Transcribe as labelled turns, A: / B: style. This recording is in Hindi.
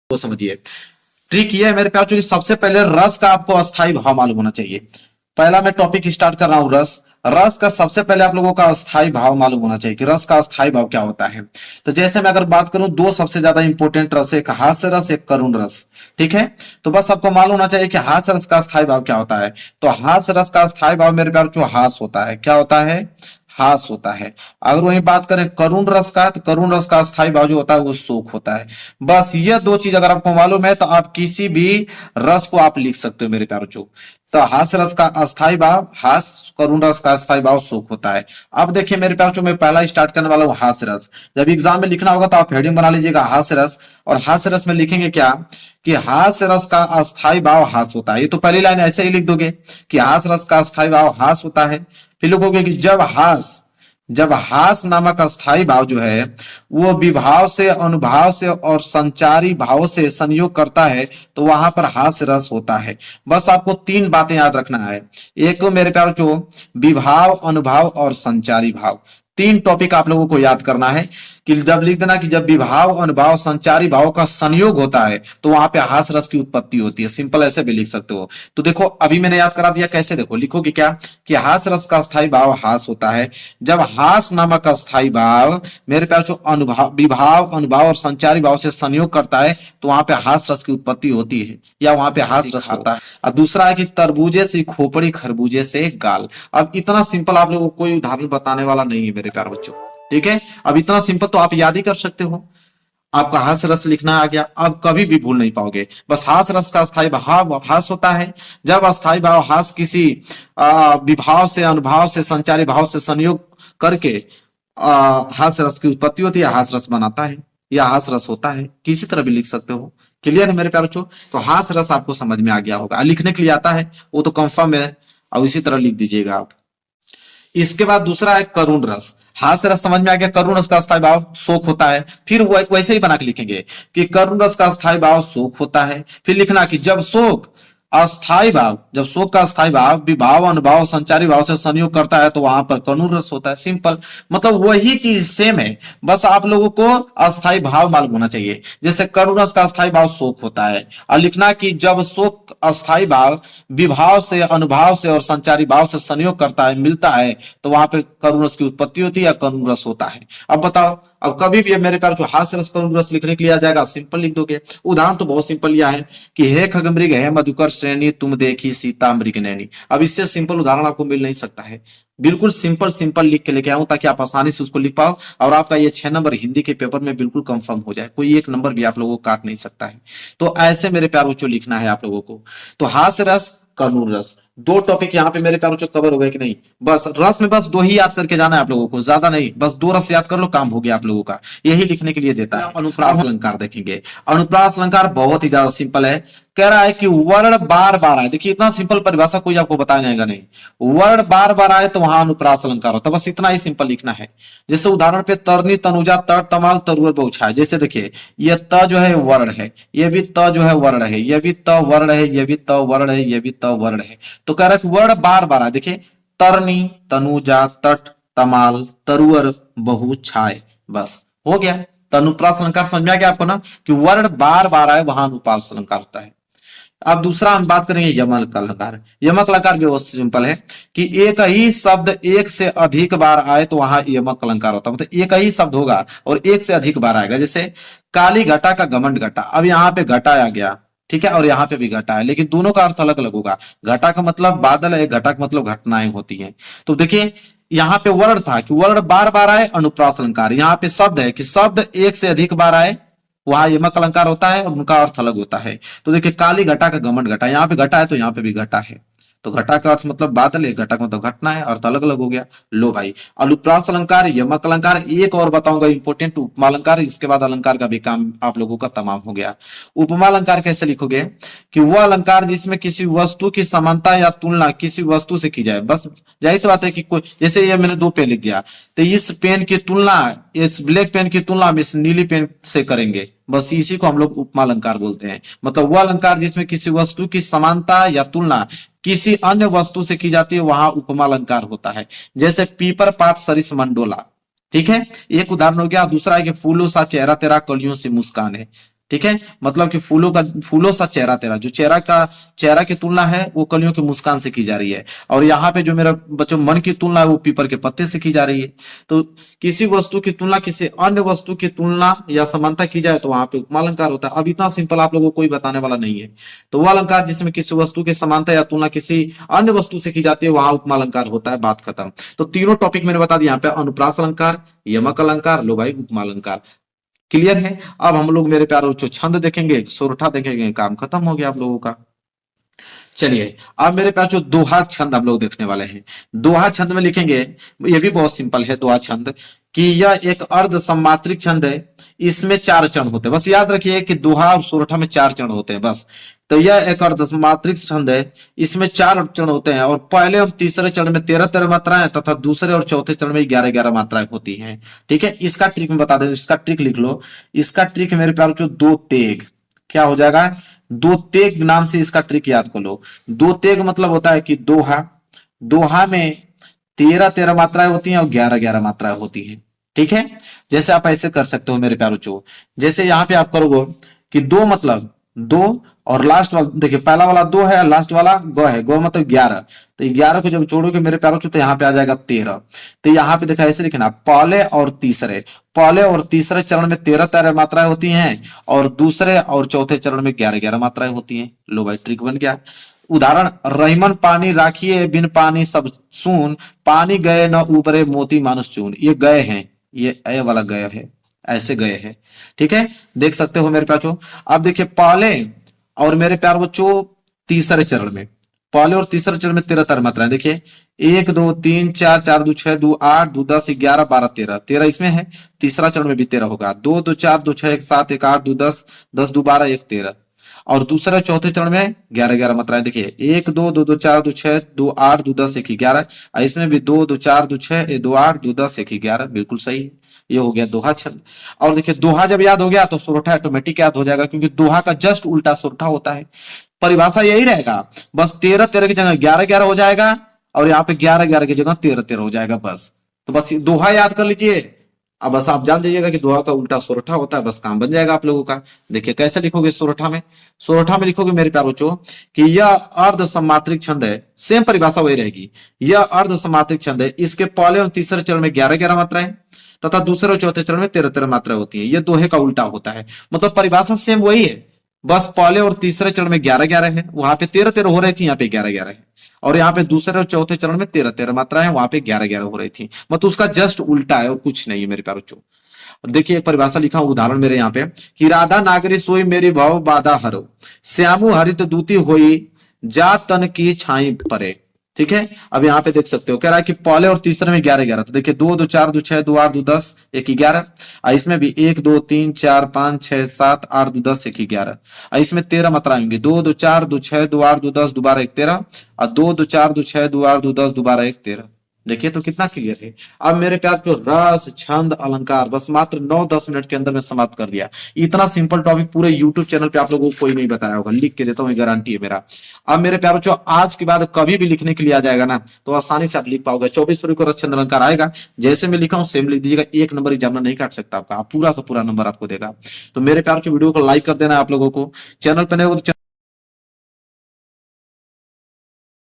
A: वो समझिए। ट्रिक ये है मेरे प्यार, कि सबसे पहले रस का आपको अस्थाई भाव मालूम होना चाहिए। पहला मैं टॉपिक स्टार्ट कर रहा हूं, रस। रस का सबसे पहले आप लोगों का अस्थाई भाव मालूम होना चाहिए कि रस का अस्थाई भाव क्या होता है। तो जैसे मैं अगर बात करूं, दो सबसे ज्यादा इंपॉर्टेंट रस, एक हास्य रस, एक करुण रस। ठीक है, तो बस आपको मालूम होना चाहिए कि हास्य रस का अस्थाई भाव क्या होता है। तो हास्य रस का अस्थाई भाव मेरे प्यार जो हास होता है, क्या होता है, हास होता है। अगर वही बात करें करुण रस का, तो करुण रस का अस्थाई भाव जो होता है वो शोक होता है। बस ये दो चीज अगर आपको मालूम है तो आप किसी भी रस को आप लिख सकते हो मेरे प्यारों। तो हास्य रस का अस्थाई भाव हास, करुण रस का अस्थाई भाव शोक होता है। अब देखिए मेरे प्यारों, मैं पहला स्टार्ट करने वाला हूं हास्य रस। जब एग्जाम में लिखना होगा तो आप हेडिंग बना लीजिएगा हास्य रस, और हास्य रस में लिखेंगे क्या कि हास्य रस का अस्थाई भाव हास होता है। ये तो पहली लाइन ऐसे ही लिख दोगे कि हास्य रस का अस्थाई भाव हास होता है। फिर लिखोगे कि जब हास नामक अस्थाई भाव जो है वो विभाव से, अनुभाव से और संचारी भाव से संयोग करता है तो वहां पर हास रस होता है। बस आपको तीन बातें याद रखना है। एक तो मेरे प्यारों जो विभाव, अनुभाव और संचारी भाव, तीन टॉपिक आप लोगों को याद करना है। कि जब लिख देना कि जब विभाव, अनुभाव, संचारी भाव का संयोग होता है तो वहां पे हास रस की उत्पत्ति होती है। सिंपल ऐसे भी लिख सकते हो। तो देखो अभी मैंने याद करा दिया, कैसे देखो लिखोगे क्या कि हास रस का अस्थाई भाव हास होता है जब हास नामक अस्थाई भाव मेरे प्यार जो अनुभाव, विभाव, अनुभाव और संचारी भाव से संयोग करता है तो वहां पे हास रस की उत्पत्ति होती है, या वहां पे हास रस होता है। और दूसरा है कि तरबूजे से खोपड़ी, खरबूजे से गाल। अब इतना सिंपल आप लोगों को कोई उदाहरण बताने वाला नहीं है मेरे प्यार बच्चों। ठीक है, अब इतना सिंपल तो आप याद ही कर सकते हो। आपका हास रस लिखना आ गया, अब कभी भी भूल नहीं पाओगे। बस हास रस का अस्थाई भाव हास होता है जब अस्थाई भाव हास किसी विभाव से, अनुभाव से, संचारी भाव से संयोग करके हास रस की उत्पत्ति होती है, हास रस बनाता है या हास रस होता है। किसी तरह भी लिख सकते हो। क्लियर है मेरे प्यारे बच्चों? तो हास रस आपको समझ में आ गया होगा। लिखने के लिए आता है वो तो कंफर्म है, और इसी तरह लिख दीजिएगा आप। इसके बाद दूसरा है करुण रस। हास्य रस समझ में आ गया, करुण रस का अस्थाई भाव शोक होता है। फिर वैसे ही बना के लिखेंगे कि करुण रस का अस्थाई भाव शोक होता है। फिर लिखना कि जब शोक अस्थाई भाव, जब शोक का अस्थाई भाव विभाव, अनुभाव, संचारी भाव से संयोग करता है तो वहां पर करुण रस होता है। सिंपल, मतलब वही चीज सेम है, बस आप लोगों को अस्थाई भाव मालूम होना चाहिए। जैसे करुण रस का अस्थाई भाव शोक होता है, और लिखना कि जब शोक अस्थाई भाव विभाव से, अनुभाव से और संचारी भाव से संयोग करता है, मिलता है, तो वहां पे करुण रस की उत्पत्ति होती है या करुण रस होता है। अब बताओ, अब कभी भी मेरे प्यार जो हास्य रस, करुण रस लिखने के लिए आ जाएगा, सिंपल लिख दोगे। उदाहरण तो बहुत सिंपल लिया है कि हे खगमृग, हे मधुकर श्रेणी, तुम देखी सीता मृग नैनी। अब इससे सिंपल उदाहरण आपको मिल नहीं सकता है। बिल्कुल सिंपल सिंपल लिख के लेके आऊं ताकि आप आसानी से उसको लिख पाओ, और आपका ये 6 नंबर हिंदी के पेपर में बिल्कुल कंफर्म हो जाए। कोई एक नंबर भी आप लोगों को काट नहीं सकता है। तो ऐसे मेरे प्यार बच्चों लिखना है आप लोगों को। तो हास्य रस, करुण रस, दो टॉपिक यहाँ पे मेरे प्यार बच्चों कवर हो गए कि नहीं? बस रस में बस दो ही याद करके जाना है आप लोगों को, ज्यादा नहीं। बस दो रस याद कर लो, काम हो गया आप लोगों का। यही लिखने के लिए देता है। अनुप्रास अलंकार देखेंगे। अनुप्रास अलंकार बहुत ही ज्यादा सिंपल है। कह रहा है कि वर्ण बार बार आए। देखिए इतना सिंपल परिभाषा कोई आपको बताया जाएगा नहीं। वर्ण बार बार आए तो वहां अनुप्रास अलंकार होता है। बस इतना ही सिंपल लिखना है। जैसे उदाहरण पे तरनी, तनुजा, तर, तमाल, तरुअर, बहुछाया। जैसे देखिए ये त जो है वर्ण है, ये भी त जो है वर्ण है, ये भी त वर्ण है, ये भी त वर्ण है, ये भी त वर्ण है। तो कह रहा है कि वर्ण बार बार आए। देखिए तरनी, तनुजा, तट, तमाल, तरुअर, बहुछाय। बस हो गया। तो अनुप्रास अलंकार समझ में आ गया आपको ना, कि वर्ण बार बार आए वहां अनुप्रास अलंकार होता है। अब दूसरा हम बात करेंगे यमक अलंकार। यमक अलंकार भी बहुत सिंपल है कि एक ही शब्द एक से अधिक बार आए तो वहां यमक अलंकार होता है। मतलब एक ही शब्द होगा और एक से अधिक बार आएगा। जैसे काली घटा का घमंड घटा। अब यहाँ पे घटा आ गया, ठीक है, और यहाँ पे भी घटा है, लेकिन दोनों का अर्थ अलग अलग होगा। घटा का मतलब बादल है, घटा का मतलब घटनाएं होती हैं। तो देखिए यहाँ पे वर्ण था कि वर्ण बार बार आए, अनुप्रास अलंकार। यहाँ पे शब्द है कि शब्द एक से अधिक बार आए, वहां यमक अलंकार होता है और उनका अर्थ अलग होता है। तो देखिए काली घटा का घमंड घटा, यहाँ पे घटा है तो यहाँ पे भी घटा है। तो घटा का अर्थ मतलब बादल है, घटा का मतलब घटना है, अर्थ अलग अलग हो गया। लो भाई, अनुप्रास अलंकार, यमक अलंकार, एक और बताऊंगा इंपोर्टेंट, उपमा अलंकार। इसके बाद अलंकार का भी काम आप लोगों का तमाम हो गया। उपमा अलंकार कैसे लिखोगे कि वह अलंकार जिसमें किसी वस्तु की समानता या तुलना किसी वस्तु से की जाए। बस जाहिर सी बात है कि कोई, जैसे ये मैंने दो पेन लिख दिया, तो इस पेन की तुलना, इस ब्लैक पेन की तुलना हम इस नीली पेन से करेंगे। बस इसी को हम लोग उपमा अलंकार बोलते हैं। मतलब वह अलंकार जिसमें किसी वस्तु की समानता या तुलना किसी अन्य वस्तु से की जाती है, वहां उपमा अलंकार होता है। जैसे पीपर पात सरिस मंडोला। ठीक है, एक उदाहरण हो गया। दूसरा है कि फूलों सा चेहरा तेरा कलियों से मुस्कान है। ठीक है, मतलब कि फूलों सा चेहरा तेरा, जो चेहरा की तुलना है वो कलियों की मुस्कान से की जा रही है। और यहाँ पे जो मेरा बच्चों मन की तुलना है वो पीपल के पत्ते से की जा रही है। तो किसी वस्तु की तुलना किसी अन्य वस्तु की तुलना या समानता की जाए तो वहां पे उपमा अलंकार होता है। अब इतना सिंपल आप लोगों को कोई बताने वाला नहीं है। तो वो अलंकार जिसमें किसी वस्तु की समानता या तुलना किसी अन्य वस्तु से की जाती है वहां उपमा अलंकार होता है, बात खत्म। तो तीनों टॉपिक मैंने बता दिया यहाँ पे, अनुप्रास अलंकार, यमक अलंकार, लो भाई उपमा अलंकार। क्लियर है। अब हम लोग मेरे प्यारे बच्चों छंद देखेंगे, सोरठा देखेंगे, काम खत्म हो गया आप लोगों का। चलिए अब मेरे प्यारे बच्चों दोहा छंद हम लोग देखने वाले हैं। दोहा छंद में लिखेंगे, ये भी बहुत सिंपल है दोहा छंद, कि यह एक अर्ध सम्मात्रिक छंद है, इसमें 4 चरण होते हैं। बस याद रखिए कि दोहा और सोरठा में 4 चरण होते हैं बस। तो यह एक अर्ध सम्मात्रिक छंद है, इसमें 4 चरण होते हैं और पहले और तीसरे चरण में 13-13 मात्राएं तथा दूसरे और चौथे चरण में 11-11 मात्राएं होती हैं। ठीक है, इसका ट्रिक मैं बता दें, इसका ट्रिक लिख लो। इसका ट्रिक मेरे प्यारे बच्चों दो तेग, क्या हो जाएगा, दो तेग नाम से इसका ट्रिक याद कर लो। दो तेग मतलब होता है कि दोहा, दोहा में 13-13 मात्राएं होती हैं और 11-11 मात्राएं होती हैं। ठीक है, जैसे आप ऐसे कर सकते हो मेरे प्यारे बच्चों, जैसे यहाँ पे आप करोगे कि दो मतलब दो और लास्ट वाला, देखिए पहला वाला दो है, लास्ट वाला गो है, गो मतलब 11। तो 11 को जब जोड़ोगे मेरे प्यारे बच्चों तो यहाँ पे आ जाएगा 13। तो यहाँ पे देखा ऐसे लिखना, पहले और तीसरे चरण में 13-13 मात्राएं होती हैं और दूसरे और चौथे चरण में 11-11 मात्राएं होती हैं। लो भाई ट्रिक बन गया। उदाहरण, रहीमन पानी राखिए बिन पानी सब सून, पानी गए न उबरे मोती मानुष चून। ये गए हैं, ये ए वाला गए है, ऐसे गए हैं। ठीक है, देख सकते हो मेरे प्यार बच्चों। अब देखिए पहले और मेरे प्यार बच्चों तीसरे चरण में, पहले और तीसरे चरण में 13-13 मात्राएं। देखिए 1 2 3 4 4 2 6 2 8 2 10 11 12 13, 13 इसमें है, तीसरा चरण में भी 13 होगा। 2 2 4 2 6 1 7 1 8 2 10 10 2 12 1 13, और दूसरे चौथे चरण में 11-11 मात्राएं। देखिए 1 2 2 2 4 2 6 2 8 2 10 1 11, इसमें भी 2 2 4 2 6 2 8 2 10 1 11, बिल्कुल सही। ये हो गया दोहा छंद। और देखिए दोहा जब याद हो गया तो सोरठा ऑटोमेटिक याद हो जाएगा, क्योंकि दोहा का जस्ट उल्टा सोरठा होता है। परिभाषा यही रहेगा, बस 13-13 की जगह 11-11 हो जाएगा और यहाँ पे 11-11 की जगह 13-13 हो जाएगा बस। तो बस दोहा याद कर लीजिए। अब बस आप जान जाइएगा कि दोहा का उल्टा सोरठा होता है, बस काम बन जाएगा आप लोगों का। देखिए कैसे लिखोगे सोरठा में, सोरठा में लिखोगे मेरे प्यारे बच्चों कि यह अर्ध सम्मात्रिक छंद है, सेम परिभाषा वही रहेगी। यह अर्ध सम्मात्रिक छंद है, इसके पहले और तीसरे चरण में 11-11 मात्राएं तथा दूसरे और चौथे चरण में 13-13 मात्राएं होती है। यह दोहे का उल्टा होता है, मतलब परिभाषा सेम वही है, बस पहले और तीसरे चरण में 11-11 है, वहां पे 13-13 हो रही थी, यहाँ पे 11-11 है। और यहाँ पे दूसरे और चौथे चरण में 13-13 मात्राएं है, वहां पे 11-11 हो रही थी। मतलब उसका जस्ट उल्टा है और कुछ नहीं है मेरे प्यारे बच्चों। देखिए एक परिभाषा लिखा उदाहरण मेरे यहाँ पे कि राधा नागरी सोई मेरी भव बाधा हरो, श्यामु हरित दूती होई जा तन की छाई परे। ठीक है, अब यहाँ पे देख सकते हो कह रहा है कि पहले और तीसरे में 11-11। तो देखिए 2 2 4 2 6 2 8 2 10 1 11, इसमें भी 1 2 3 4 5 6 7 8 2 10 1 11, इसमें 13 मात्राएं होंगी। 2 2 4 2 6 2 8 2 10 दोबारा 1 13, और 2 2 4 2 6 2 8 2 10 दोबारा 1 13। देखिए तो कितना क्लियर है। अब मेरे प्यार जो रस छंद अलंकार बस मात्र 9-10 मिनट के अंदर में समाप्त कर दिया। इतना सिंपल टॉपिक पूरे यूट्यूब चैनल पे आप लोगों को कोई नहीं बताया होगा, लिख के देता हूँ, गारंटी है मेरा। अब मेरे प्यार बच्चों आज के बाद कभी भी लिखने के लिए आ जाएगा ना तो आसानी से आप लिख पाओगे। 24 फरवरी को रस छंद अलंकार आएगा, जैसे मैं लिखा हूँ सेम लिख दीजिएगा, 1 नंबर एग्जामिनर नहीं काट सकता आपका, पूरा का पूरा नंबर आपको देगा। तो मेरे प्यार वीडियो को लाइक कर देना आप लोगों को, चैनल पर नए हो तो